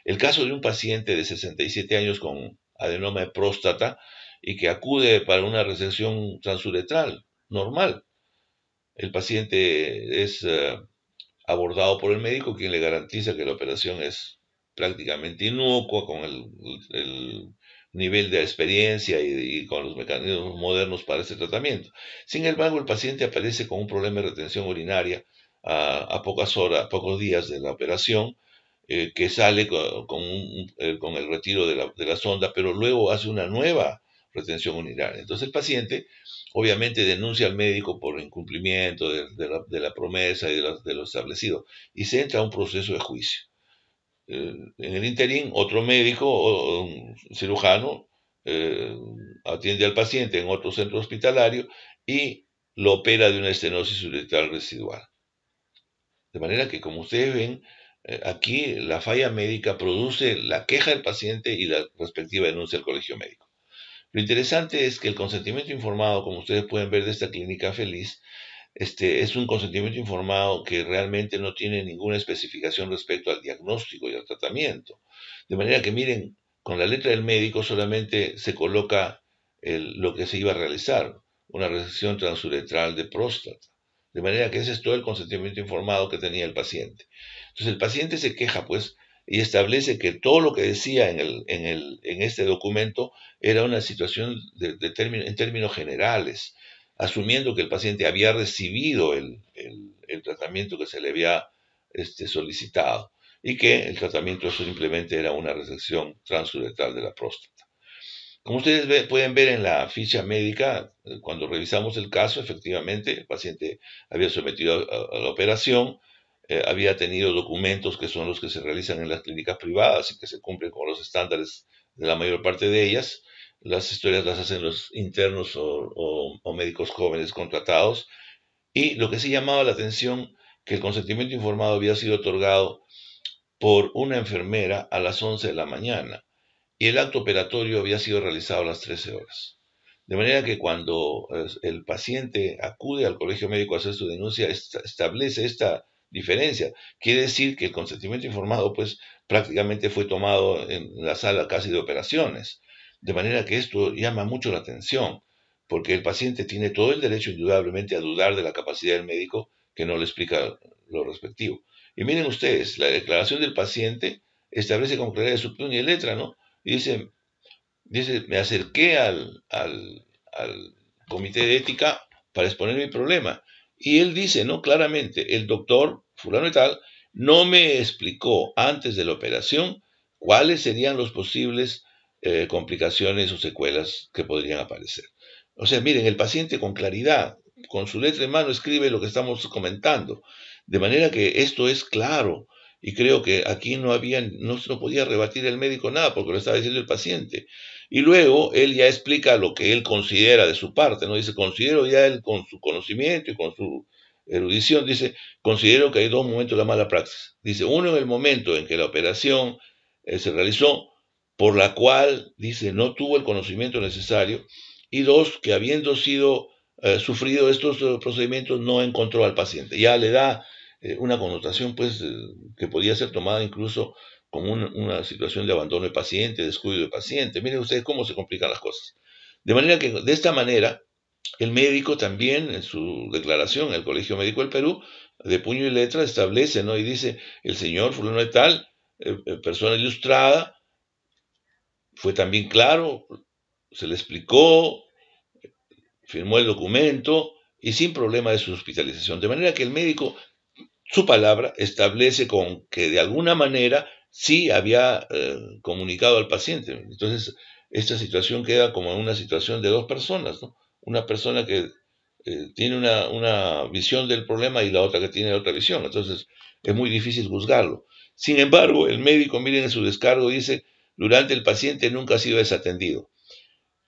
El caso de un paciente de 67 años con adenoma de próstata y que acude para una resección transuretral normal. El paciente es abordado por el médico, quien le garantiza que la operación es prácticamente inocua, con el nivel de experiencia y con los mecanismos modernos para este tratamiento. Sin embargo, el paciente aparece con un problema de retención urinaria a pocos días de la operación, que sale con el retiro de la sonda, pero luego hace una nueva retención urinaria. Entonces el paciente obviamente denuncia al médico por incumplimiento de la promesa y de lo establecido, y se entra a un proceso de juicio. En el interín, otro médico o un cirujano atiende al paciente en otro centro hospitalario y lo opera de una estenosis uretral residual. De manera que, como ustedes ven, aquí la falla médica produce la queja del paciente y la respectiva denuncia al colegio médico. Lo interesante es que el consentimiento informado, como ustedes pueden ver de esta clínica feliz, es un consentimiento informado que realmente no tiene ninguna especificación respecto al diagnóstico y al tratamiento. De manera que, miren, con la letra del médico solamente se coloca lo que se iba a realizar, una resección transuretral de próstata. De manera que ese es todo el consentimiento informado que tenía el paciente. Entonces el paciente se queja, pues, y establece que todo lo que decía en este documento era una situación en términos generales, asumiendo que el paciente había recibido el tratamiento que se le había solicitado y que el tratamiento simplemente era una resección transuretral de la próstata. Como ustedes pueden ver en la ficha médica, cuando revisamos el caso, efectivamente, el paciente había sometido a la operación, había tenido documentos que son los que se realizan en las clínicas privadas y que se cumplen con los estándares de la mayor parte de ellas. Las historias las hacen los internos o médicos jóvenes contratados. Y lo que sí llamaba la atención, que el consentimiento informado había sido otorgado por una enfermera a las 11 de la mañana y el acto operatorio había sido realizado a las 13 horas. De manera que cuando el paciente acude al colegio médico a hacer su denuncia, establece esta diferencia. Quiere decir que el consentimiento informado, pues, prácticamente fue tomado en la sala casi de operaciones. De manera que esto llama mucho la atención, porque el paciente tiene todo el derecho, indudablemente, a dudar de la capacidad del médico que no le explica lo respectivo. Y miren ustedes, la declaración del paciente establece con claridad de su puño y letra, ¿no? Y dice, me acerqué al comité de ética para exponer mi problema. Y él dice, ¿no? Claramente, el doctor fulano y tal no me explicó antes de la operación cuáles serían los posibles complicaciones o secuelas que podrían aparecer. O sea, miren, el paciente con claridad, con su letra en mano, escribe lo que estamos comentando. De manera que esto es claro. Y creo que aquí no se podía rebatir el médico nada porque lo estaba diciendo el paciente. Y luego él ya explica lo que él considera de su parte, ¿no? Dice, considero ya él con su conocimiento y con su erudición, dice, considero que hay dos momentos de la mala praxis. Dice, uno en el momento en que la operación se realizó, por la cual, dice, no tuvo el conocimiento necesario, y dos, que habiendo sido sufrido estos procedimientos, no encontró al paciente. Ya le da una connotación, pues, que podía ser tomada incluso como una situación de abandono de paciente, descuido de paciente. Miren ustedes cómo se complican las cosas. De manera que, de esta manera, el médico también, en su declaración, el Colegio Médico del Perú, de puño y letra, establece, ¿no? Y dice, el señor fulano de tal, persona ilustrada, fue también claro, se le explicó, firmó el documento y sin problema de su hospitalización. De manera que el médico, su palabra, establece con que de alguna manera sí había comunicado al paciente. Entonces, esta situación queda como una situación de dos personas, ¿no? Una persona que tiene una visión del problema y la otra que tiene otra visión. Entonces, es muy difícil juzgarlo. Sin embargo, el médico, miren en su descargo, dice, durante el paciente nunca ha sido desatendido.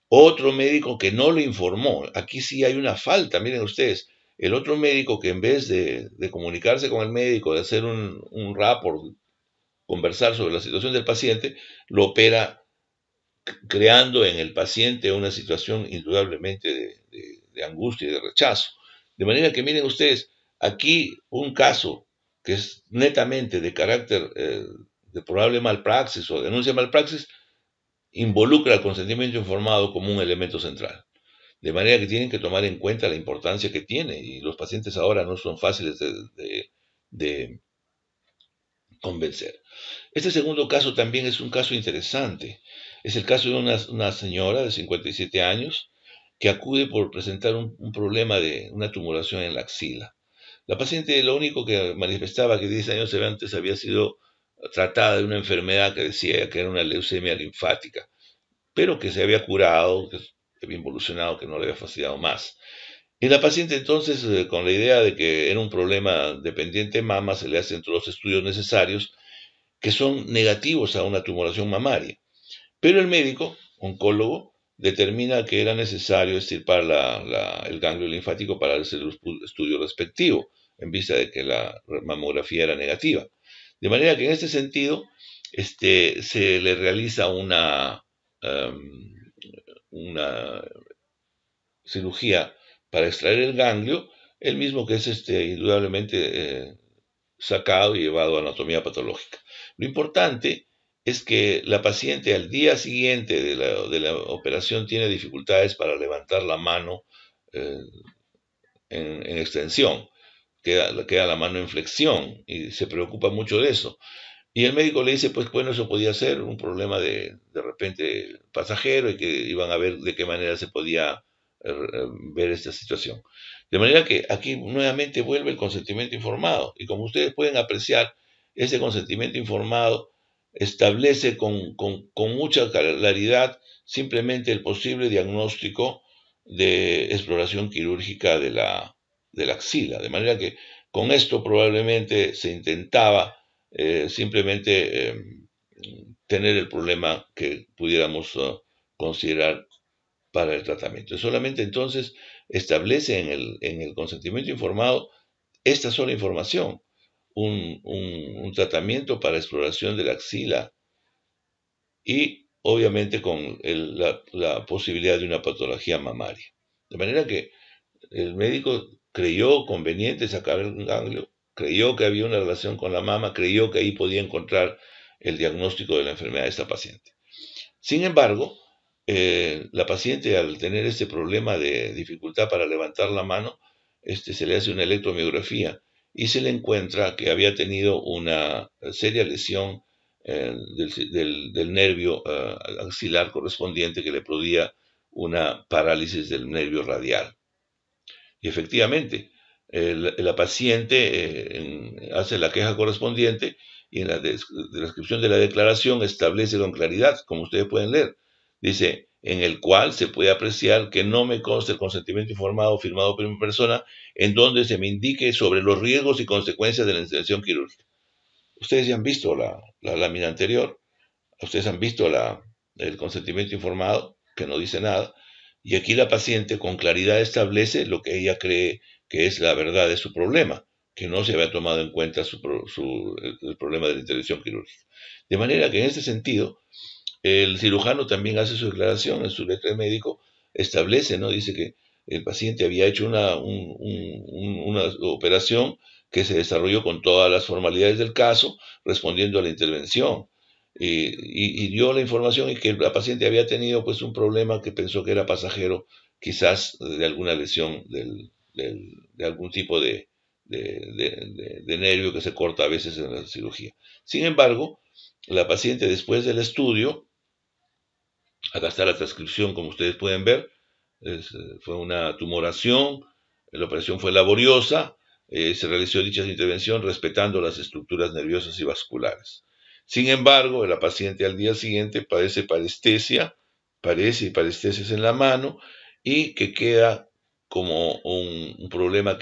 Otro médico que no le informó, aquí sí hay una falta, miren ustedes, el otro médico que en vez de comunicarse con el médico, de hacer un rapport, conversar sobre la situación del paciente, lo opera creando en el paciente una situación indudablemente de angustia y de rechazo. De manera que miren ustedes, aquí un caso que es netamente de carácter de probable malpraxis o denuncia de malpraxis, involucra el consentimiento informado como un elemento central. De manera que tienen que tomar en cuenta la importancia que tiene y los pacientes ahora no son fáciles de convencer. Este segundo caso también es un caso interesante. Es el caso de una señora de 57 años que acude por presentar un problema de una tumoración en la axila. La paciente lo único que manifestaba que 10 años antes había sido tratada de una enfermedad que decía que era una leucemia linfática, pero que se había curado, que había evolucionado, que no le había fastidiado más. Y la paciente entonces, con la idea de que era un problema dependiente de mama, se le hacen todos los estudios necesarios que son negativos a una tumoración mamaria. Pero el médico, oncólogo, determina que era necesario extirpar el ganglio linfático para hacer el estudio respectivo, en vista de que la mamografía era negativa. De manera que en este sentido se le realiza una cirugía para extraer el ganglio, el mismo que es indudablemente sacado y llevado a anatomía patológica. Lo importante es que la paciente al día siguiente de la operación tiene dificultades para levantar la mano en extensión, queda la mano en flexión y se preocupa mucho de eso. Y el médico le dice, pues bueno, eso podía ser un problema de repente pasajero y que iban a ver de qué manera se podía ver esta situación. De manera que aquí nuevamente vuelve el consentimiento informado. Y como ustedes pueden apreciar, ese consentimiento informado establece con mucha claridad simplemente el posible diagnóstico de exploración quirúrgica de la axila. De manera que con esto probablemente se intentaba simplemente tener el problema que pudiéramos considerar para el tratamiento. Y solamente entonces establece en el consentimiento informado esta sola información, un tratamiento para exploración de la axila y obviamente con la posibilidad de una patología mamaria. De manera que el médico creyó conveniente sacar el ganglio, creyó que había una relación con la mama, creyó que ahí podía encontrar el diagnóstico de la enfermedad de esta paciente. Sin embargo, la paciente al tener este problema de dificultad para levantar la mano, se le hace una electromiografía y se le encuentra que había tenido una seria lesión del nervio axilar correspondiente que le producía una parálisis del nervio radial. Y efectivamente, la paciente hace la queja correspondiente y en la descripción de la declaración establece con claridad, como ustedes pueden leer, dice, en el cual se puede apreciar que no me consta el consentimiento informado firmado por mi persona en donde se me indique sobre los riesgos y consecuencias de la intervención quirúrgica. Ustedes ya han visto la lámina anterior, ustedes han visto el consentimiento informado, que no dice nada, y aquí la paciente con claridad establece lo que ella cree que es la verdad de su problema, que no se había tomado en cuenta el problema de la intervención quirúrgica. De manera que en este sentido, el cirujano también hace su declaración en su letra de médico, establece, ¿no? Dice que el paciente había hecho una operación que se desarrolló con todas las formalidades del caso, respondiendo a la intervención. Y dio la información y que la paciente había tenido pues un problema que pensó que era pasajero, quizás de alguna lesión de algún tipo de nervio que se corta a veces en la cirugía. Sin embargo, la paciente después del estudio, acá está la transcripción como ustedes pueden ver, fue una tumoración, la operación fue laboriosa, se realizó dicha intervención respetando las estructuras nerviosas y vasculares. Sin embargo, la paciente al día siguiente padece parestesia en la mano y que queda como un problema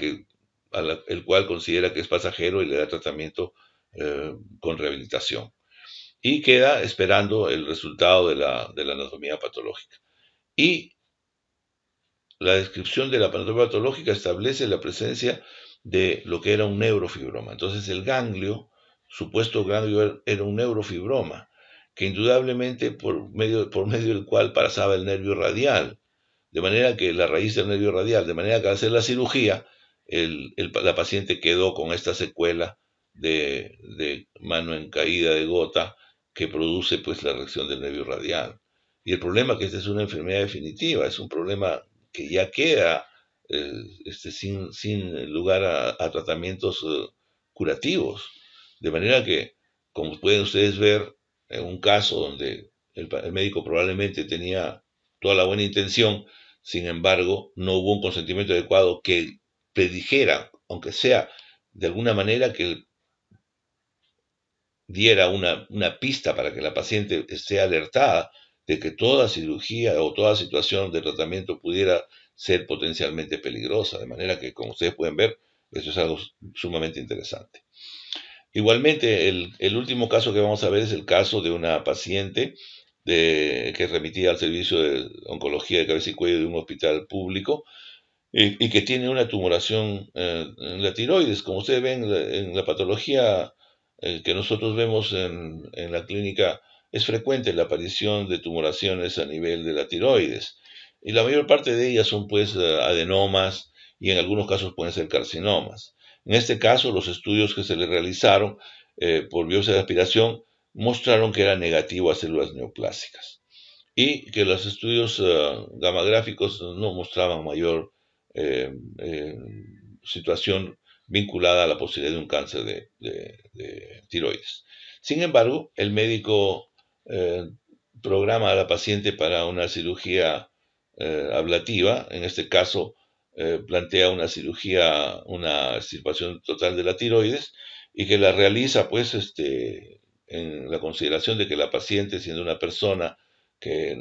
el cual considera que es pasajero y le da tratamiento con rehabilitación. Y queda esperando el resultado de la anatomía patológica. Y la descripción de la anatomía patológica establece la presencia de lo que era un neurofibroma. Entonces el ganglio, supuesto ganglio, era un neurofibroma, que indudablemente por medio del cual pasaba el nervio radial, de manera que la raíz del nervio radial, de manera que al hacer la cirugía, la paciente quedó con esta secuela de mano en caída de gota que produce pues la reacción del nervio radial. Y el problema es que esta es una enfermedad definitiva, es un problema que ya queda sin lugar a tratamientos curativos. De manera que, como pueden ustedes ver, en un caso donde el médico probablemente tenía toda la buena intención, sin embargo, no hubo un consentimiento adecuado que predijera, aunque sea de alguna manera, que diera una pista para que la paciente esté alertada de que toda cirugía o toda situación de tratamiento pudiera ser potencialmente peligrosa. De manera que, como ustedes pueden ver, eso es algo sumamente interesante. Igualmente, el último caso que vamos a ver es el caso de una paciente que remitía al servicio de oncología de cabeza y cuello de un hospital público y que tiene una tumoración en la tiroides. Como ustedes ven en la patología que nosotros vemos en la clínica, es frecuente la aparición de tumoraciones a nivel de la tiroides. Y la mayor parte de ellas son pues adenomas y en algunos casos pueden ser carcinomas. En este caso, los estudios que se le realizaron por biopsia de aspiración mostraron que era negativo a células neoplásicas y que los estudios gamagráficos no mostraban mayor situación vinculada a la posibilidad de un cáncer de tiroides. Sin embargo, el médico programa a la paciente para una cirugía ablativa, en este caso plantea una cirugía, una extirpación total de la tiroides y que la realiza pues en la consideración de que la paciente, siendo una persona que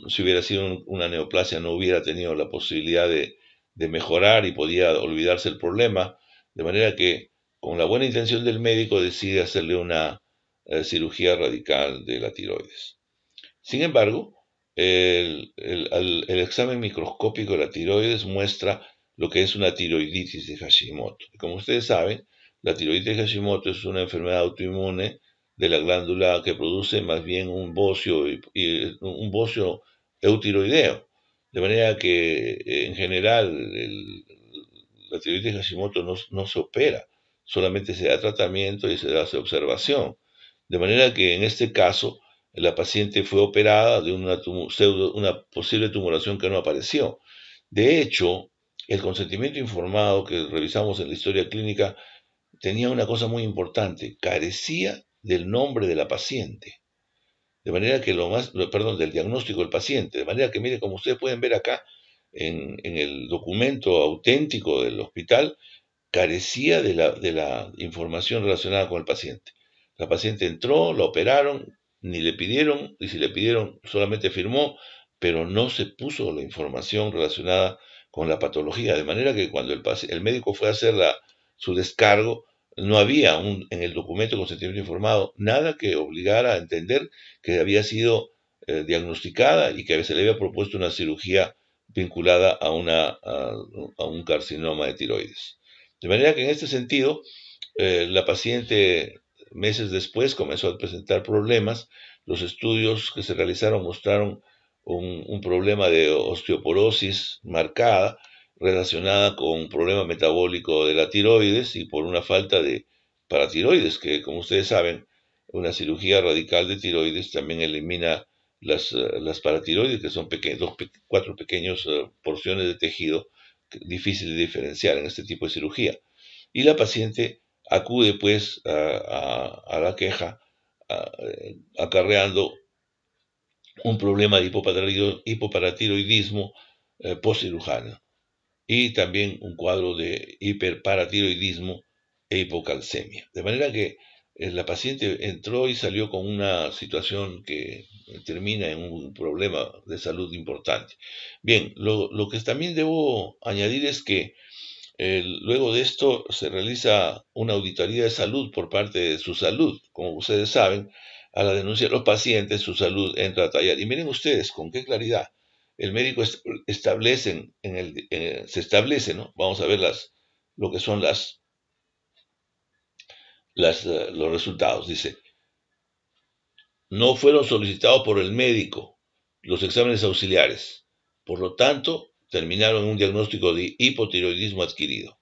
si hubiera sido una neoplasia no hubiera tenido la posibilidad de mejorar y podía olvidarse el problema, de manera que con la buena intención del médico decide hacerle una cirugía radical de la tiroides. Sin embargo, el examen microscópico de la tiroides muestra lo que es una tiroiditis de Hashimoto. Como ustedes saben, la tiroiditis de Hashimoto es una enfermedad autoinmune de la glándula que produce más bien un bocio eutiroideo. De manera que en general la tiroiditis de Hashimoto no se opera, solamente se da tratamiento y se hace observación. De manera que en este caso la paciente fue operada de una posible tumoración que no apareció. De hecho, el consentimiento informado que revisamos en la historia clínica tenía una cosa muy importante, carecía del nombre de la paciente. De manera que del diagnóstico del paciente. De manera que, mire, como ustedes pueden ver acá, en el documento auténtico del hospital, carecía de la información relacionada con el paciente. La paciente entró, la operaron, ni le pidieron, y si le pidieron solamente firmó, pero no se puso la información relacionada con la patología. De manera que cuando el médico fue a hacer su descargo, no había en el documento de consentimiento informado nada que obligara a entender que había sido diagnosticada y que se le había propuesto una cirugía vinculada a un carcinoma de tiroides. De manera que en este sentido, la paciente meses después comenzó a presentar problemas. Los estudios que se realizaron mostraron un problema de osteoporosis marcada relacionada con un problema metabólico de la tiroides y por una falta de paratiroides, que como ustedes saben, una cirugía radical de tiroides también elimina las paratiroides, que son cuatro pequeñas porciones de tejido difíciles de diferenciar en este tipo de cirugía. Y la paciente acude pues a la queja acarreando un problema de hipoparatiroidismo postcirujano y también un cuadro de hiperparatiroidismo e hipocalcemia. De manera que la paciente entró y salió con una situación que termina en un problema de salud importante. Bien, lo que también debo añadir es que luego de esto se realiza una auditoría de salud por parte de Su Salud. Como ustedes saben, a la denuncia de los pacientes, Su Salud entra a tallar. Y miren ustedes con qué claridad el médico establece, se establece, ¿no? Vamos a ver lo que son los resultados. Dice, no fueron solicitados por el médico los exámenes auxiliares. Por lo tanto, terminaron en un diagnóstico de hipotiroidismo adquirido.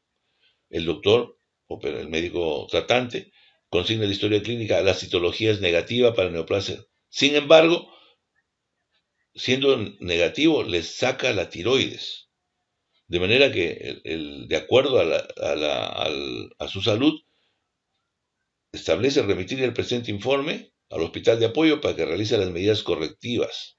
El doctor, el médico tratante, consigna la historia clínica, la citología es negativa para neoplasia. Sin embargo, siendo negativo, les saca la tiroides. De manera que, de acuerdo a Su Salud, establece remitir el presente informe al hospital de apoyo para que realice las medidas correctivas.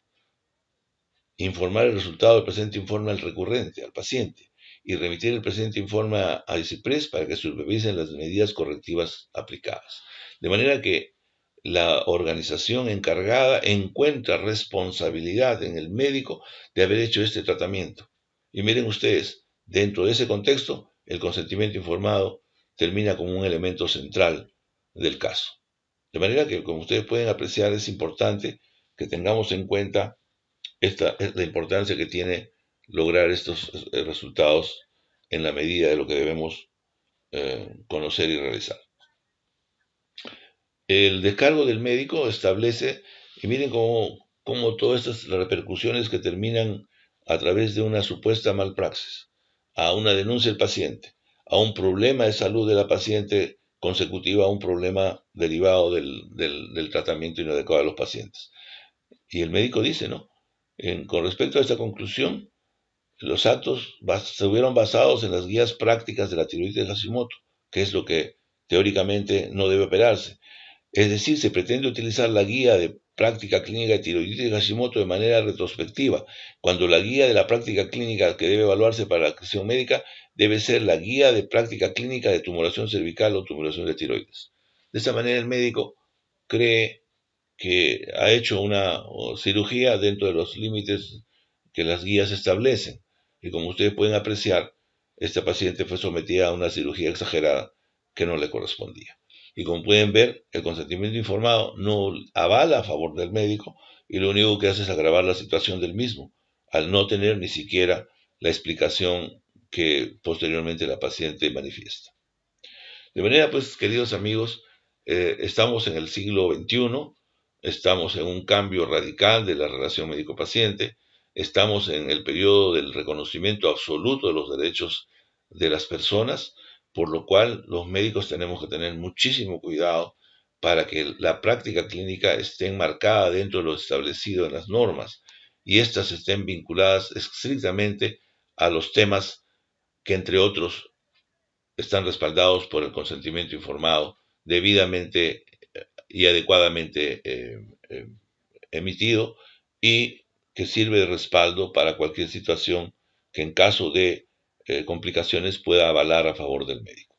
Informar el resultado del presente informe al recurrente, al paciente, y remitir el presente informe a ICIPRES para que supervisen las medidas correctivas aplicadas. De manera que la organización encargada encuentra responsabilidad en el médico de haber hecho este tratamiento. Y miren ustedes, dentro de ese contexto, el consentimiento informado termina como un elemento central del caso. De manera que, como ustedes pueden apreciar, es importante que tengamos en cuenta esta es la importancia que tiene lograr estos resultados en la medida de lo que debemos conocer y realizar. El descargo del médico establece, y miren cómo todas estas repercusiones que terminan a través de una supuesta malpraxis, a una denuncia del paciente, a un problema de salud de la paciente consecutivo a un problema derivado del tratamiento inadecuado de los pacientes. Y el médico dice, ¿no? Con respecto a esta conclusión, los actos estuvieron basados en las guías prácticas de la tiroides de Hashimoto, que es lo que teóricamente no debe operarse. Es decir, se pretende utilizar la guía de práctica clínica de tiroiditis de Hashimoto de manera retrospectiva, cuando la guía de la práctica clínica que debe evaluarse para la acción médica debe ser la guía de práctica clínica de tumoración cervical o tumoración de tiroides. De esta manera el médico cree que ha hecho una cirugía dentro de los límites que las guías establecen. Y como ustedes pueden apreciar, esta paciente fue sometida a una cirugía exagerada que no le correspondía. Y como pueden ver, el consentimiento informado no avala a favor del médico y lo único que hace es agravar la situación del mismo, al no tener ni siquiera la explicación que posteriormente la paciente manifiesta. De manera, pues, queridos amigos, estamos en el siglo XXI, estamos en un cambio radical de la relación médico-paciente, estamos en el periodo del reconocimiento absoluto de los derechos de las personas, por lo cual los médicos tenemos que tener muchísimo cuidado para que la práctica clínica esté enmarcada dentro de lo establecido en las normas y éstas estén vinculadas estrictamente a los temas que, entre otros, están respaldados por el consentimiento informado debidamente y adecuadamente emitido y que sirve de respaldo para cualquier situación que en caso de complicaciones pueda avalar a favor del médico.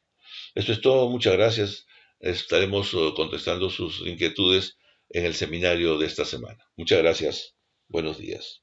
Esto es todo, muchas gracias. Estaremos contestando sus inquietudes en el seminario de esta semana. Muchas gracias. Buenos días.